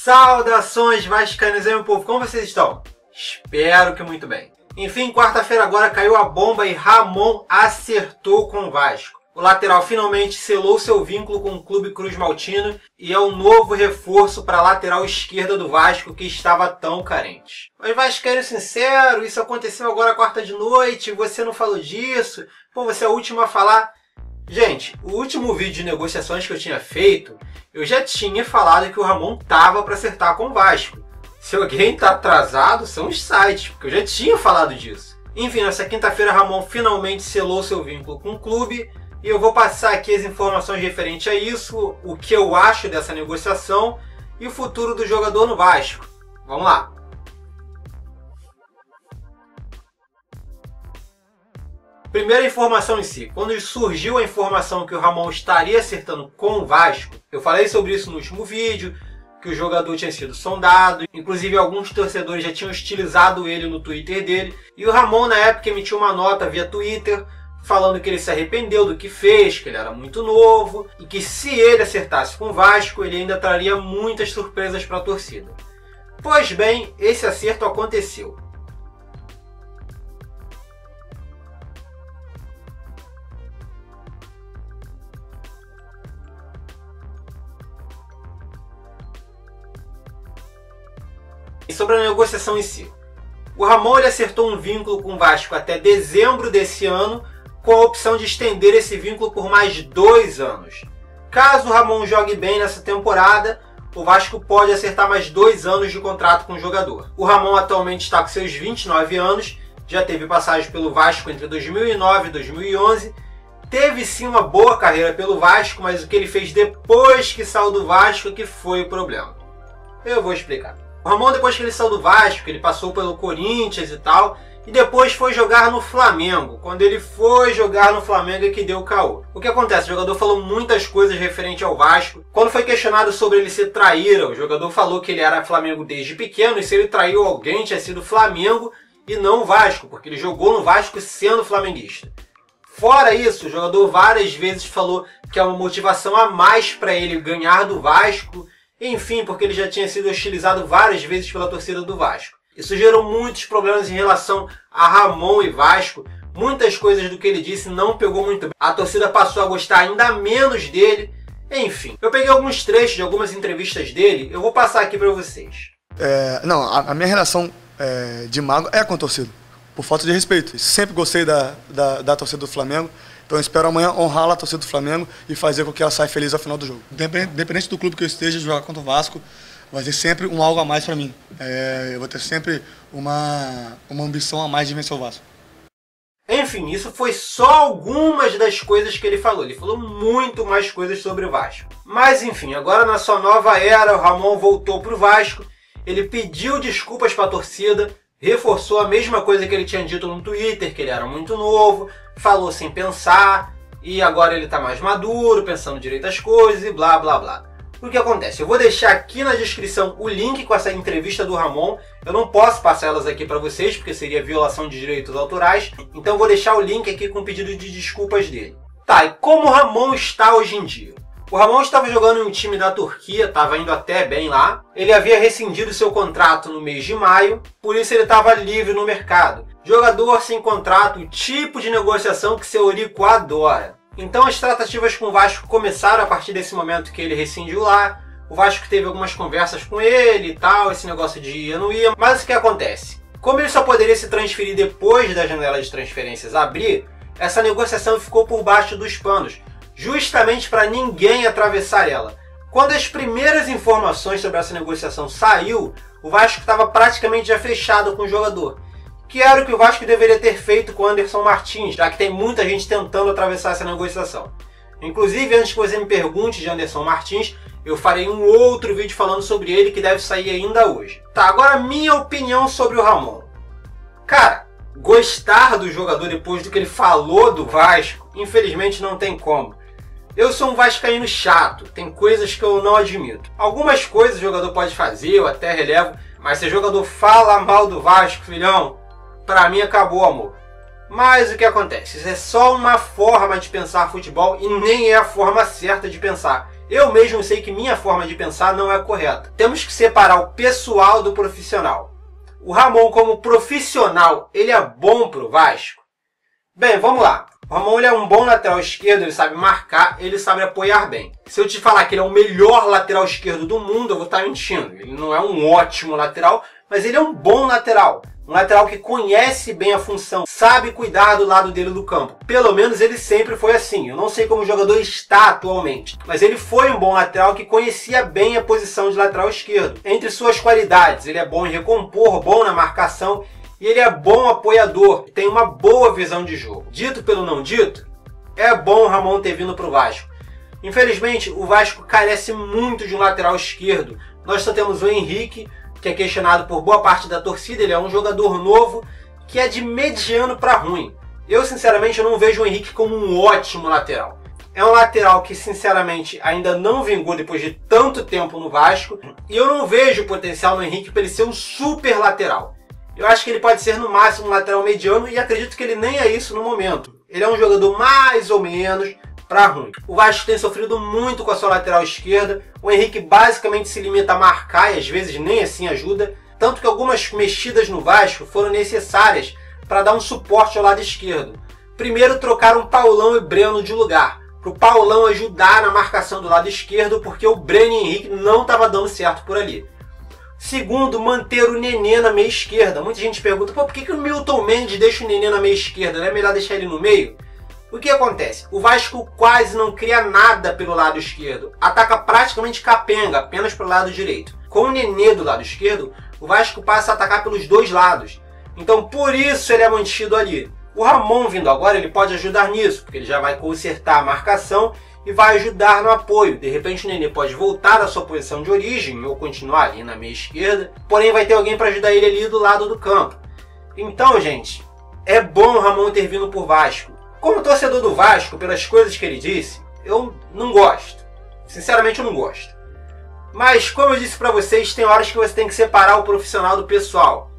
Saudações vascaínos, meu povo, como vocês estão? Espero que muito bem. Enfim, quarta-feira agora caiu a bomba e Ramon acertou com o Vasco. O lateral finalmente selou seu vínculo com o clube cruzmaltino e é um novo reforço para a lateral esquerda do Vasco que estava tão carente. Mas vascaíno sincero, isso aconteceu agora quarta de noite, você não falou disso? Pô, você é o último a falar. Gente, o último vídeo de negociações que eu tinha feito, eu já tinha falado que o Ramon tava para acertar com o Vasco. Se alguém tá atrasado, são os sites, porque eu já tinha falado disso. Enfim, nessa quinta-feira, Ramon finalmente selou seu vínculo com o clube e eu vou passar aqui as informações referentes a isso, o que eu acho dessa negociação e o futuro do jogador no Vasco. Vamos lá! Primeira informação em si. Quando surgiu a informação que o Ramon estaria acertando com o Vasco, eu falei sobre isso no último vídeo, que o jogador tinha sido sondado, inclusive alguns torcedores já tinham hostilizado ele no Twitter dele, e o Ramon na época emitiu uma nota via Twitter, falando que ele se arrependeu do que fez, que ele era muito novo, e que se ele acertasse com o Vasco, ele ainda traria muitas surpresas para a torcida. Pois bem, esse acerto aconteceu. E sobre a negociação em si. O Ramon ele acertou um vínculo com o Vasco até dezembro desse ano, com a opção de estender esse vínculo por mais 2 anos. Caso o Ramon jogue bem nessa temporada, o Vasco pode acertar mais 2 anos de contrato com o jogador. O Ramon atualmente está com seus 29 anos, já teve passagem pelo Vasco entre 2009 e 2011, teve sim uma boa carreira pelo Vasco, mas o que ele fez depois que saiu do Vasco é que foi o problema. Eu vou explicar. O Ramon, depois que ele saiu do Vasco, ele passou pelo Corinthians e tal, e depois foi jogar no Flamengo. Quando ele foi jogar no Flamengo é que deu caô. O que acontece? O jogador falou muitas coisas referente ao Vasco. Quando foi questionado sobre ele ser traíra, o jogador falou que ele era Flamengo desde pequeno, e se ele traiu alguém tinha sido Flamengo e não o Vasco, porque ele jogou no Vasco sendo flamenguista. Fora isso, o jogador várias vezes falou que é uma motivação a mais para ele ganhar do Vasco, enfim, porque ele já tinha sido hostilizado várias vezes pela torcida do Vasco. Isso gerou muitos problemas em relação a Ramon e Vasco. Muitas coisas do que ele disse não pegou muito bem. A torcida passou a gostar ainda menos dele. Enfim, eu peguei alguns trechos de algumas entrevistas dele. Eu vou passar aqui para vocês. A minha relação de mago é com a torcida, por falta de respeito. Sempre gostei da torcida do Flamengo. Então eu espero amanhã honrar a torcida do Flamengo e fazer com que ela saia feliz ao final do jogo. Independente do clube que eu esteja, jogar contra o Vasco vai ter sempre um algo a mais para mim. Eu vou ter sempre uma ambição a mais de vencer o Vasco. Enfim, isso foi só algumas das coisas que ele falou. Ele falou muito mais coisas sobre o Vasco. Mas enfim, agora na sua nova era, o Ramon voltou para o Vasco. Ele pediu desculpas para a torcida, reforçou a mesma coisa que ele tinha dito no Twitter, que ele era muito novo, falou sem pensar, e agora ele está mais maduro, pensando direito as coisas e blá blá blá. O que acontece? Eu vou deixar aqui na descrição o link com essa entrevista do Ramon. Eu não posso passar elas aqui para vocês, porque seria violação de direitos autorais, então eu vou deixar o link aqui com o pedido de desculpas dele. Tá, e como o Ramon está hoje em dia? O Ramon estava jogando em um time da Turquia, estava indo até bem lá. Ele havia rescindido seu contrato no mês de maio, por isso ele estava livre no mercado. Jogador sem contrato, o tipo de negociação que seu Eurico adora. Então as tratativas com o Vasco começaram a partir desse momento que ele rescindiu lá. O Vasco teve algumas conversas com ele e tal, esse negócio de ia não ia. Mas o que acontece? Como ele só poderia se transferir depois da janela de transferências abrir, essa negociação ficou por baixo dos panos, justamente para ninguém atravessar ela. Quando as primeiras informações sobre essa negociação saiu, o Vasco estava praticamente já fechado com o jogador, que era o que o Vasco deveria ter feito com Anderson Martins, já que tem muita gente tentando atravessar essa negociação. Inclusive, antes que você me pergunte de Anderson Martins, eu farei um outro vídeo falando sobre ele que deve sair ainda hoje. Tá, agora minha opinião sobre o Ramon. Cara, gostar do jogador depois do que ele falou do Vasco, infelizmente não tem como. Eu sou um vascaíno chato, tem coisas que eu não admito. Algumas coisas o jogador pode fazer, eu até relevo, mas se o jogador fala mal do Vasco, filhão, pra mim acabou, amor. Mas o que acontece? Isso é só uma forma de pensar futebol e nem é a forma certa de pensar. Eu mesmo sei que minha forma de pensar não é correta. Temos que separar o pessoal do profissional. O Ramon, como profissional, ele é bom para o Vasco? Bem, vamos lá. O Ramon ele é um bom lateral esquerdo, ele sabe marcar, ele sabe apoiar bem. Se eu te falar que ele é o melhor lateral esquerdo do mundo, eu vou estar mentindo. Ele não é um ótimo lateral, mas ele é um bom lateral. Um lateral que conhece bem a função, sabe cuidar do lado dele do campo. Pelo menos ele sempre foi assim. Eu não sei como o jogador está atualmente, mas ele foi um bom lateral que conhecia bem a posição de lateral esquerdo. Entre suas qualidades, ele é bom em recompor, bom na marcação e ele é bom apoiador, tem uma boa visão de jogo. Dito pelo não dito, é bom o Ramon ter vindo para o Vasco. Infelizmente, o Vasco carece muito de um lateral esquerdo. Nós só temos o Henrique, que é questionado por boa parte da torcida. Ele é um jogador novo que é de mediano para ruim. Eu, sinceramente, não vejo o Henrique como um ótimo lateral. É um lateral que, sinceramente, ainda não vingou depois de tanto tempo no Vasco. E eu não vejo potencial no Henrique para ele ser um super lateral. Eu acho que ele pode ser, no máximo, um lateral mediano e acredito que ele nem é isso no momento. Ele é um jogador mais ou menos para ruim. O Vasco tem sofrido muito com a sua lateral esquerda. O Henrique basicamente se limita a marcar e às vezes nem assim ajuda. Tanto que algumas mexidas no Vasco foram necessárias para dar um suporte ao lado esquerdo. Primeiro, trocaram Paulão e Breno de lugar, para o Paulão ajudar na marcação do lado esquerdo, porque o Breno e o Henrique não estava dando certo por ali. Segundo, manter o Nenê na meia esquerda. Muita gente pergunta, pô, por que o Milton Mendes deixa o Nenê na meia esquerda? Não é melhor deixar ele no meio? O que acontece? O Vasco quase não cria nada pelo lado esquerdo. Ataca praticamente capenga, apenas pelo lado direito. Com o Nenê do lado esquerdo, o Vasco passa a atacar pelos dois lados. Então, por isso ele é mantido ali. O Ramon vindo agora, ele pode ajudar nisso, porque ele já vai consertar a marcação e vai ajudar no apoio. De repente o Nenê pode voltar à sua posição de origem ou continuar ali na meia esquerda, porém vai ter alguém para ajudar ele ali do lado do campo. Então, gente, é bom o Ramon ter vindo por Vasco. Como torcedor do Vasco, pelas coisas que ele disse, eu não gosto. Sinceramente, eu não gosto. Mas, como eu disse para vocês, tem horas que você tem que separar o profissional do pessoal.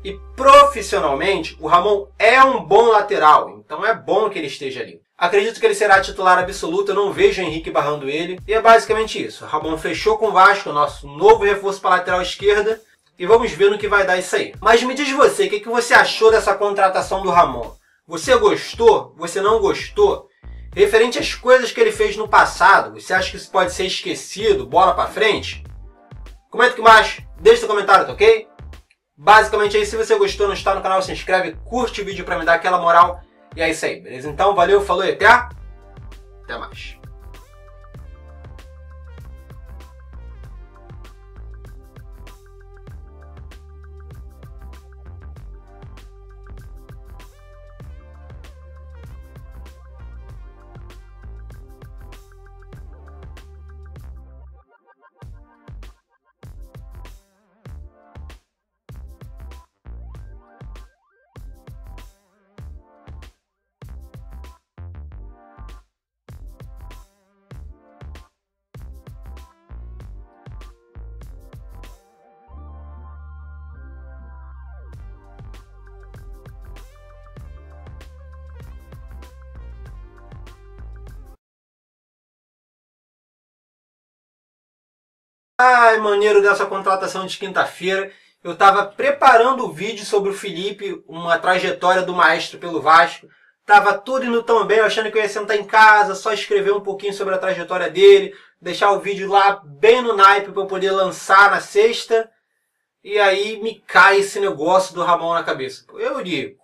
E profissionalmente, o Ramon é um bom lateral, então é bom que ele esteja ali. Acredito que ele será titular absoluto, eu não vejo o Henrique barrando ele. E é basicamente isso. O Ramon fechou com o Vasco, o nosso novo reforço para a lateral esquerda. E vamos ver no que vai dar isso aí. Mas me diz você, o que você achou dessa contratação do Ramon? Você gostou? Você não gostou? Referente às coisas que ele fez no passado, você acha que isso pode ser esquecido, bola pra frente? Comenta aqui embaixo, deixa seu comentário, tá ok? Basicamente é isso. Se você gostou, não está no canal, se inscreve, curte o vídeo pra me dar aquela moral. E é isso aí, beleza? Então, valeu, falou e até mais. Ai, maneiro dessa contratação de quinta-feira. Eu estava preparando o vídeo sobre o Felipe, uma trajetória do maestro pelo Vasco. Tava tudo indo tão bem, eu achando que eu ia sentar em casa, só escrever um pouquinho sobre a trajetória dele, deixar o vídeo lá bem no naipe para eu poder lançar na sexta. E aí me cai esse negócio do Ramon na cabeça. Pô, Eurico,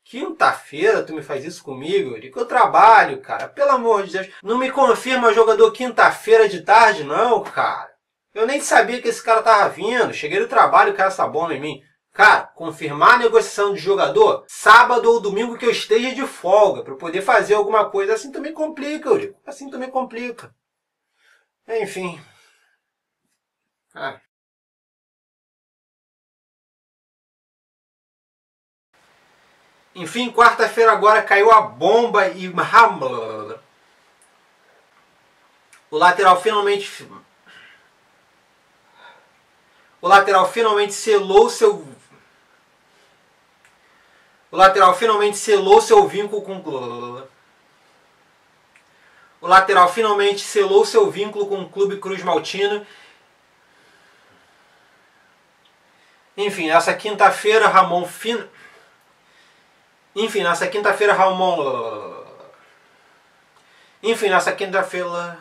quinta-feira tu me faz isso comigo, Eurico? Eu trabalho, cara. Pelo amor de Deus. Não me confirma jogador quinta-feira de tarde, não, cara. Eu nem sabia que esse cara tava vindo. Cheguei do trabalho e caiu essa bomba em mim. Cara, confirmar a negociação de jogador sábado ou domingo que eu esteja de folga para poder fazer alguma coisa. Assim também complica, Eurico. Assim também complica. Enfim. Enfim, quarta-feira agora caiu a bomba e... O lateral finalmente selou seu... vínculo com... O O lateral finalmente selou seu vínculo com o clube cruzmaltino. Enfim, nessa quinta-feira, Ramon... Enfim, nessa quinta-feira,